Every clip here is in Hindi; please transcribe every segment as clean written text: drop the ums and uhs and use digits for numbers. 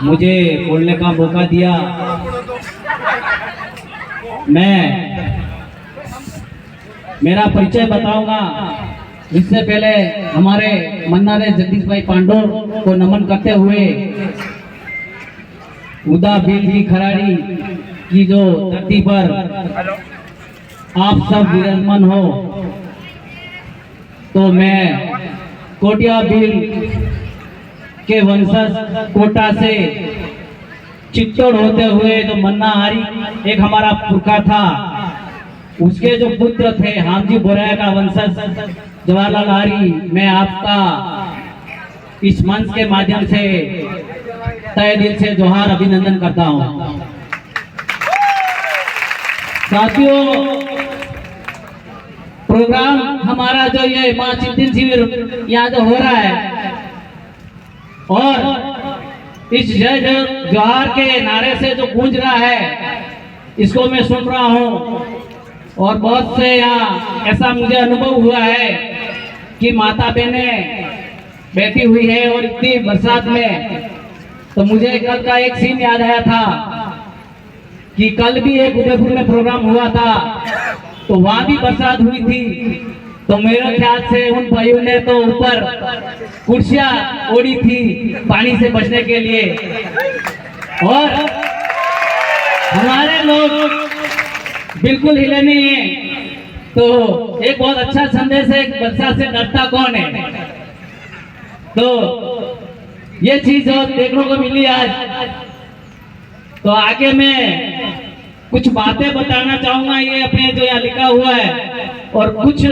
मुझे बोलने का मौका दिया। मैं मेरा परिचय बताऊंगा। इससे पहले हमारे मन्नारे जगदीश भाई पांडो को नमन करते हुए उदा भील की खराड़ी की जो धरती पर आप सब विराजमान हो, तो मैं कोटिया भील के वंशज कोटा से चित्तौड़ होते हुए जो मन्नाहारी एक हमारा पुरखा था, उसके जो पुत्र थे हामजी बोराया का वंशज जवाहरलाल हारी, मैं आपका इस मंच के माध्यम से तहे दिल से जोहार अभिनंदन करता हूं। साथियों, प्रोग्राम हमारा जो ये मां चिंतन शिविर यहाँ जो हो रहा है, और इस जय जोहार के नारे से जो गूंज रहा है, इसको मैं सुन रहा हूँ। और बहुत से यहाँ ऐसा मुझे अनुभव हुआ है कि माता बहनें बैठी हुई है और इतनी बरसात में, तो मुझे कल का एक सीन याद आया था कि कल भी एक उदयपुर में प्रोग्राम हुआ था, तो वहां भी बरसात हुई थी। तो मेरे ख्याल से उन भाइयों ने तो ऊपर कुर्सियां ओढ़ी थी पानी से बचने के लिए, और हमारे लोग बिल्कुल हिले नहीं है। तो एक बहुत अच्छा संदेश है, बरसात से डरता कौन है। तो ये चीज जो देखने को मिली आज, तो आगे मैं कुछ बातें बताना चाहूंगा। ये अपने जो यहाँ लिखा हुआ है, और कुछ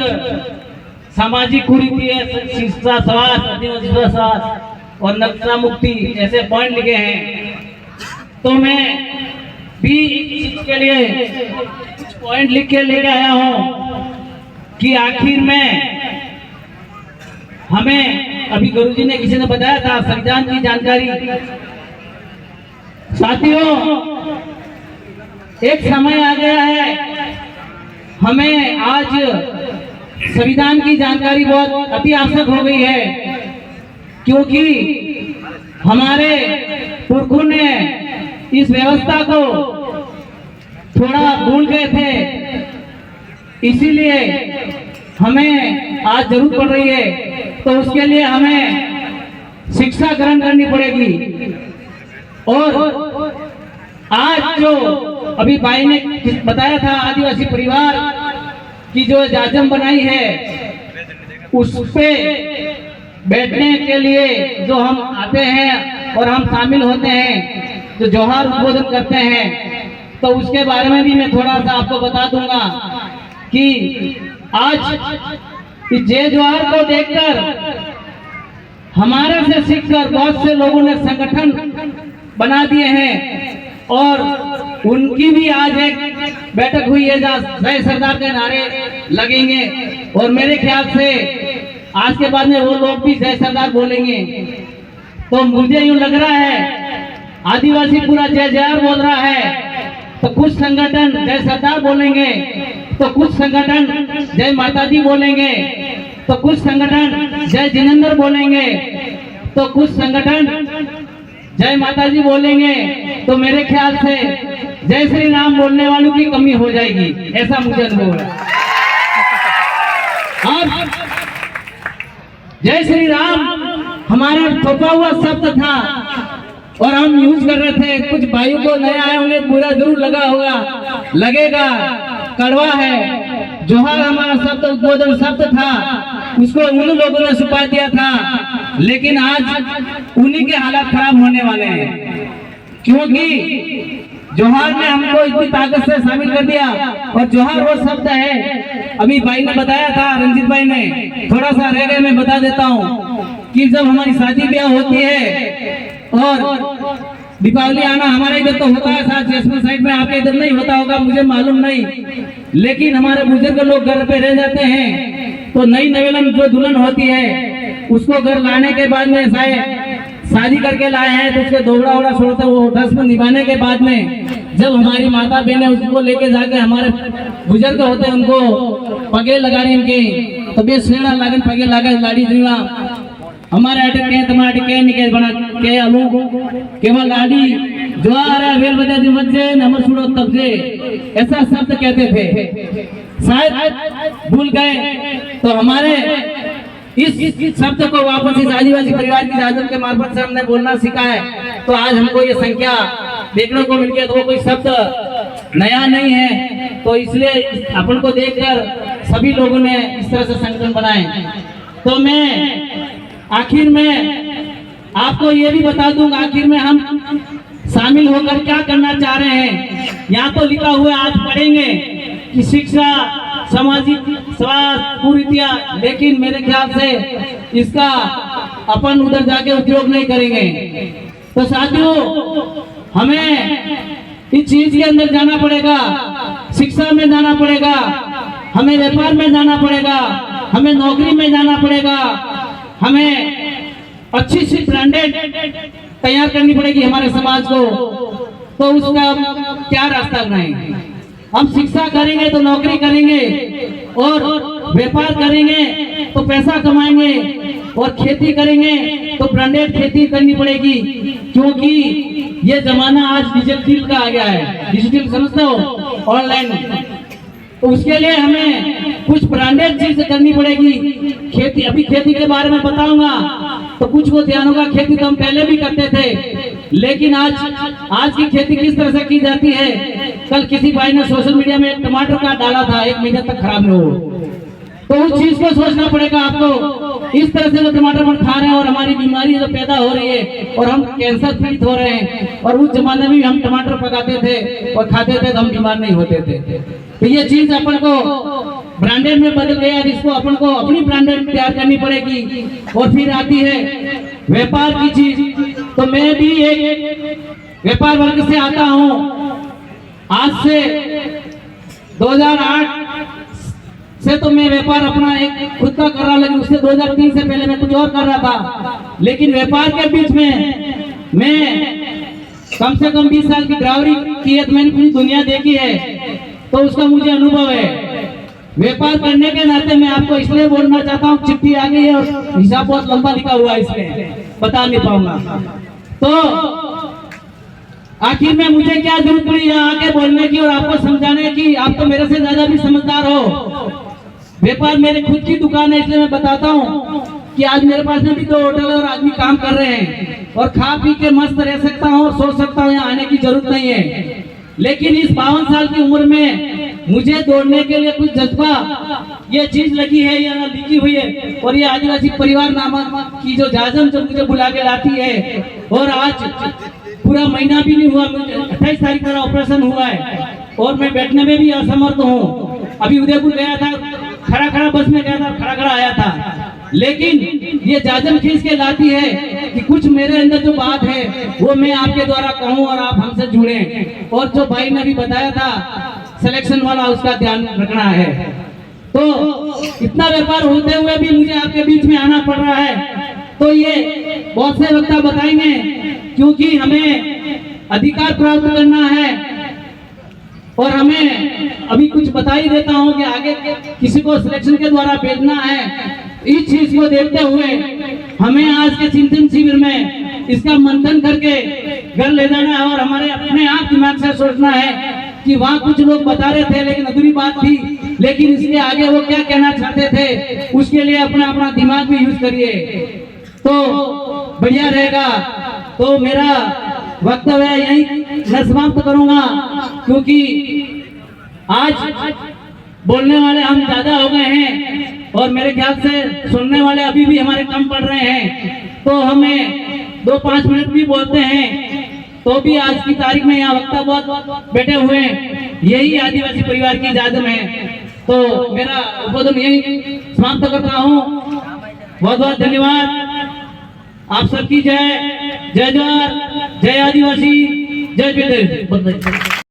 सामाजिक कुरीति है, शिक्षा स्वास्थ्य, आदिवासी स्वास्थ्य और नक्शा मुक्ति ऐसे पॉइंट लिखे हैं। तो मैं भी इस चीज के लिए कुछ पॉइंट लिख के लेके आया हूँ कि आखिर में हमें, अभी गुरुजी ने किसी ने बताया था संविधान की जानकारी। साथियों, एक समय आ गया है, हमें आज संविधान की जानकारी बहुत अति आवश्यक हो गई है, क्योंकि हमारे पुरखों ने इस व्यवस्था को थोड़ा भूल गए थे, इसीलिए हमें आज जरूरत पड़ रही है। तो उसके लिए हमें शिक्षा ग्रहण करनी पड़ेगी। और आज जो अभी भाई ने बताया था, आदिवासी परिवार की जो जाजम बनाई है, उस पे बैठने के लिए जो हम आते हैं और हम शामिल होते हैं, जो जोहार उद्बोधन करते हैं, तो उसके बारे में भी मैं थोड़ा सा आपको बता दूंगा कि आज इस जय जोहार को देखकर हमारे से सीखकर बहुत से लोगों ने संगठन बना दिए हैं, और उनकी भी आज एक बैठक हुई है जहाँ जय सरदार के नारे लगेंगे। और मेरे ख्याल से आज के बाद में वो लोग भी जय सरदार बोलेंगे। तो मुझे यूं लग रहा है आदिवासी पूरा जय जयकार बोल रहा है, तो कुछ संगठन जय सरदार बोलेंगे, तो कुछ संगठन जय माता दी बोलेंगे, तो कुछ संगठन जय जिनेंद्र बोलेंगे, तो कुछ संगठन जय माता जी बोलेंगे। तो मेरे ख्याल से जय श्री राम बोलने वालों की कमी हो जाएगी, ऐसा मुझे अनुभव है। अब जय श्री राम हमारा थोपा हुआ शब्द था और हम यूज कर रहे थे। कुछ भाइयों को नया आए होंगे, बुरा जरूर लगा होगा, लगेगा, कड़वा है। जोहार हमारा शब्द उद्बोधन शब्द था, उसको उन लोगों ने छुपा दिया था, लेकिन आज उन्हीं के हालात खराब होने वाले हैं, क्योंकि जोहार ने हमको इतनी ताकत से शामिल कर दिया। और जोहार वो शब्द है, अभी भाई ने बताया था, रंजीत भाई ने, थोड़ा सा रह गए, मैं बता देता हूँ कि जब हमारी शादी ब्याह होती है और दीपावली आना हमारे इधर तो होता है, साथ जैसलमेर साइड में आपके इधर नहीं होता होगा, मुझे मालूम नहीं, लेकिन हमारे बुजुर्ग लोग घर पे रह जाते हैं, तो नई नवेलन जो दुल्हन होती है उसको घर लाने के बाद में शादी करके लाए हैं, तो उसके दोबड़ा ओड़ा छोड़ते वो रस्म निभाने के बाद में जब हमारी माता बहन उसको लेके जाके हमारे बुजुर्ग होते हैं उनको पगे लगाने, उनके तबियत सेड़ा लागन पगे लगा लाड़ी जीवा हमारे अटक के टमाटर के निके बना के आलू केवल आड़ी ज्वार वेल बजा दी मज्जे नमक सुनो तब से ऐसा शब्द कहते थे, शायद भूल गए। तो हमारे इस शब्द को वापस इस आदिवासी परिवार की जादू के मार्फत से हमने बोलना सीखा है। तो आज हमको ये संख्या देखने को मिल गया, तो वो कोई शब्द नया नहीं है। तो इसलिए अपन को देखकर सभी लोगों ने इस तरह से संगठन बनाए। तो मैं आखिर में आपको ये भी बता दूंगा, आखिर में हम शामिल होकर क्या करना चाह रहे हैं। यहाँ तो लिखा हुआ है, आज पढ़ेंगे कि शिक्षा, सामाजिक स्वास्थ्य, कुरीतियां, लेकिन मेरे ख्याल से इसका अपन उधर जाके उपयोग नहीं करेंगे। तो साथियों, हमें इस चीज के अंदर जाना पड़ेगा, शिक्षा में जाना पड़ेगा, हमें व्यापार में जाना पड़ेगा, हमें नौकरी में जाना पड़ेगा, हमें अच्छी सी ब्रांडेड तैयार करनी पड़ेगी हमारे समाज को। तो उसका क्या रास्ता बनाएंगे? हम शिक्षा करेंगे तो नौकरी करेंगे, और व्यापार करेंगे तो पैसा कमाएंगे, और खेती करेंगे तो ब्रांडेड खेती करनी पड़ेगी। क्योंकि ये जमाना आज डिजिटल का आ गया है, डिजिटल समझते हो, ऑनलाइन। तो उसके लिए हमें कुछ ब्रांडेड चीज करनी पड़ेगी। खेती, अभी खेती के बारे में बताऊंगा तो कुछ को ध्यान होगा, खेती तो हम पहले भी करते थे, लेकिन आज की खेती किस तरह से की जाती है। कल किसी भाई ने सोशल मीडिया में एक टमाटर का डाला था, 1 महीने तक खराब न हो। तो उस चीज को सोचना पड़ेगा आपको। इस तरह से जो टमाटर हम खा रहे हैं और हमारी बीमारी जो पैदा हो रही है और हम कैंसर पीड़ित हो रहे हैं, और उस जमाने में हम टमाटर पकाते थे और खाते थे तो हम बीमार नहीं होते थे। तो ये चीज अपन को ब्रांडेड में बदल गया, जिसको अपन को अपनी ब्रांडेड तैयार करनी पड़ेगी। और फिर आती है व्यापार की चीज। तो मैं भी एक व्यापार वर्ग से आता हूँ। आज से 2008 से तो मैं व्यापार अपना एक खुद का कर रहा, लेकिन उससे 2003 से पहले मैं कुछ और कर रहा था। लेकिन व्यापार के बीच में मैं कम से कम 20 साल की ड्राइवरी की है, तो मैंने पूरी दुनिया देखी है, तो उसका मुझे अनुभव है। व्यापार करने के नाते मैं आपको इसलिए बोलना चाहता हूँ, चिट्ठी आ गई है और हिसाब बहुत लंबा लिखा हुआ है, इसमें बता नहीं पाऊंगा। तो आखिर में मुझे क्या जरूरत पड़ी यहाँ आके बोलने की और आपको समझाने की? आप तो मेरे से ज्यादा भी समझदार हो। व्यापार मेरे खुद की दुकान है, इसलिए मैं बताता हूँ कि आज मेरे पास में भी 2 होटल और आदमी काम कर रहे हैं, और खा पी के मस्त रह सकता हूँ और सोच सकता हूँ, यहाँ आने की जरूरत नहीं है। लेकिन इस 52 साल की उम्र में मुझे दौड़ने के लिए कुछ जज्बा, ये चीज लगी है, यहाँ लिखी हुई है। और ये आदिवासी परिवार नामक की जो जाजम जो मुझे बुला के लाती है, और आज पूरा महीना भी नहीं हुआ, 28 तारीख का ऑपरेशन हुआ है, और मैं बैठने में भी असमर्थ हूँ। अभी उदयपुर गया था, खड़ा बस में गया था, खड़ा आया था। लेकिन ये जाजम खींच के लाती है कि कुछ मेरे अंदर जो बात है वो मैं आपके द्वारा कहूँ और आप हमसे जुड़े। और जो भाई ने भी बताया था सिलेक्शन वाला, उसका ध्यान रखना है। तो इतना व्यापार होते हुए भी मुझे आपके बीच में आना पड़ रहा है। तो ये बहुत से वक्ता बताएंगे, क्योंकि हमें अधिकार प्राप्त करना है। और हमें अभी कुछ बता ही देता हूं कि आगे किसी को सिलेक्शन के द्वारा भेजना है। इस चीज को देखते हुए हमें आज के चिंतन शिविर में इसका मंथन करके घर ले जाना है, और हमारे अपने आप दिमाग से सोचना है कि वहाँ कुछ लोग बता रहे थे लेकिन अधूरी बात थी, लेकिन इसके आगे वो क्या कहना चाहते थे, उसके लिए अपना दिमाग भी यूज करिए तो बढ़िया रहेगा। तो मेरा वक्तव्य यही मैं समाप्त करूंगा, क्योंकि आज बोलने वाले हम ज्यादा हो गए हैं और मेरे ख्याल से सुनने वाले अभी भी हमारे कम पड़ रहे हैं। तो हमें 2-5 मिनट भी बोलते हैं तो भी आज की तारीख में यहाँ वक्ता बहुत बैठे हुए हैं, यही आदिवासी परिवार की जाजम है। तो मेरा उद्बोधन यही समाप्त करता हूँ। बहुत बहुत धन्यवाद। आप सबकी जय जय जवाहर, जय आदिवासी, जय विजय।